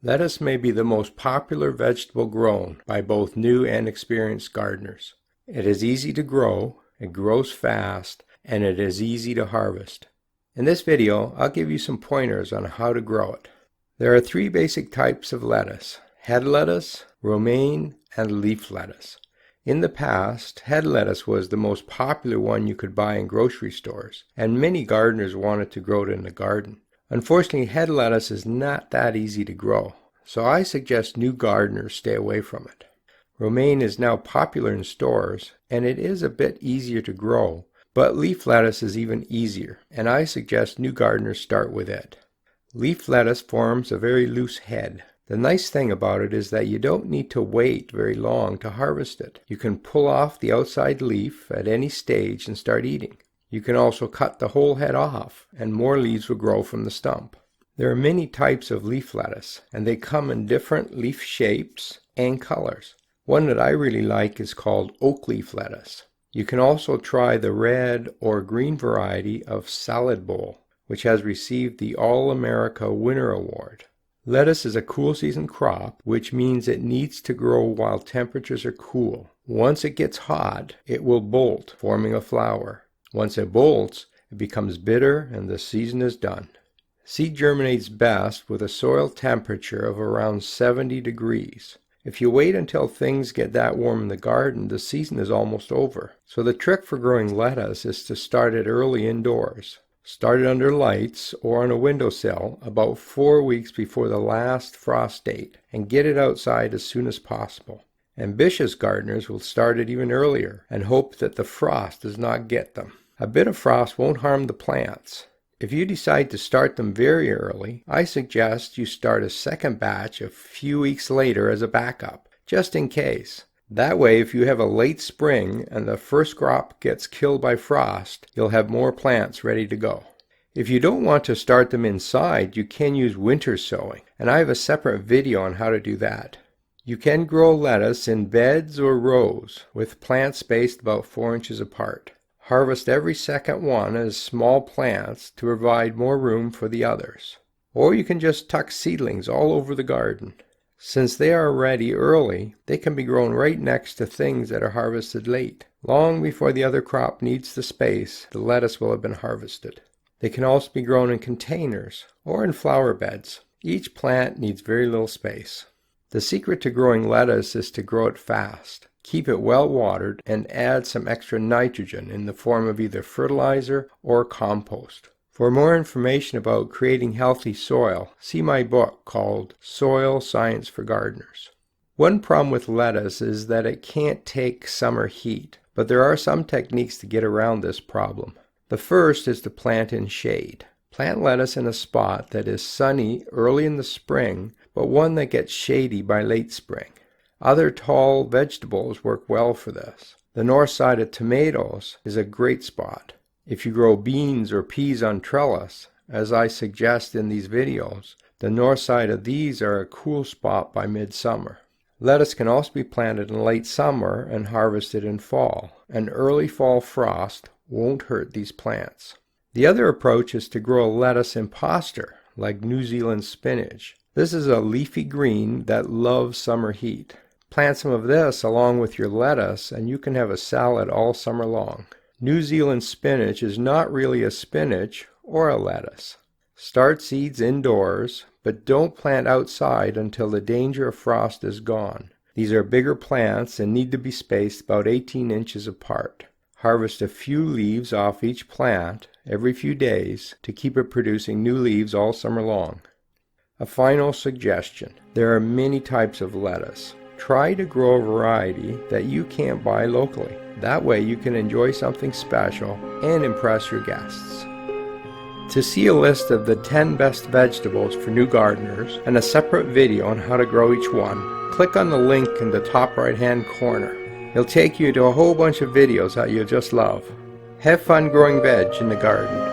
Lettuce may be the most popular vegetable grown by both new and experienced gardeners. It is easy to grow, it grows fast, and it is easy to harvest. In this video, I'll give you some pointers on how to grow it. There are three basic types of lettuce: head lettuce, romaine, and leaf lettuce. In the past, head lettuce was the most popular one you could buy in grocery stores, and many gardeners wanted to grow it in the garden. Unfortunately, head lettuce is not that easy to grow, so I suggest new gardeners stay away from it. Romaine is now popular in stores, and it is a bit easier to grow, but leaf lettuce is even easier, and I suggest new gardeners start with it. Leaf lettuce forms a very loose head. The nice thing about it is that you don't need to wait very long to harvest it. You can pull off the outside leaf at any stage and start eating. You can also cut the whole head off, and more leaves will grow from the stump. There are many types of leaf lettuce, and they come in different leaf shapes and colors. One that I really like is called oak leaf lettuce. You can also try the red or green variety of salad bowl, which has received the All-America Winter Award. Lettuce is a cool season crop, which means it needs to grow while temperatures are cool. Once it gets hot, it will bolt, forming a flower. Once it bolts, it becomes bitter and the season is done. Seed germinates best with a soil temperature of around 70 degrees. If you wait until things get that warm in the garden, the season is almost over. So the trick for growing lettuce is to start it early indoors. Start it under lights or on a windowsill about 4 weeks before the last frost date, and get it outside as soon as possible. Ambitious gardeners will start it even earlier and hope that the frost does not get them. A bit of frost won't harm the plants. If you decide to start them very early, I suggest you start a second batch a few weeks later as a backup, just in case. That way, if you have a late spring and the first crop gets killed by frost, you'll have more plants ready to go. If you don't want to start them inside, you can use winter sowing, and I have a separate video on how to do that. You can grow lettuce in beds or rows, with plants spaced about 4 inches apart. Harvest every second one as small plants to provide more room for the others. Or you can just tuck seedlings all over the garden. Since they are ready early, they can be grown right next to things that are harvested late. Long before the other crop needs the space, the lettuce will have been harvested. They can also be grown in containers or in flower beds. Each plant needs very little space. The secret to growing lettuce is to grow it fast. Keep it well watered and add some extra nitrogen in the form of either fertilizer or compost. For more information about creating healthy soil, see my book called Soil Science for Gardeners. One problem with lettuce is that it can't take summer heat, but there are some techniques to get around this problem. The first is to plant in shade. Plant lettuce in a spot that is sunny early in the spring, but one that gets shady by late spring. Other tall vegetables work well for this. The north side of tomatoes is a great spot. If you grow beans or peas on trellis, as I suggest in these videos, the north side of these are a cool spot by midsummer. Lettuce can also be planted in late summer and harvested in fall. An early fall frost won't hurt these plants. The other approach is to grow lettuce imposter, like New Zealand spinach. This is a leafy green that loves summer heat. Plant some of this along with your lettuce and you can have a salad all summer long. New Zealand spinach is not really a spinach or a lettuce. Start seeds indoors, but don't plant outside until the danger of frost is gone. These are bigger plants and need to be spaced about 18 inches apart. Harvest a few leaves off each plant every few days to keep it producing new leaves all summer long. A final suggestion: there are many types of lettuce. Try to grow a variety that you can't buy locally. That way you can enjoy something special and impress your guests. To see a list of the 10 best vegetables for new gardeners and a separate video on how to grow each one, click on the link in the top right-hand corner. It'll take you to a whole bunch of videos that you'll just love. Have fun growing veg in the garden.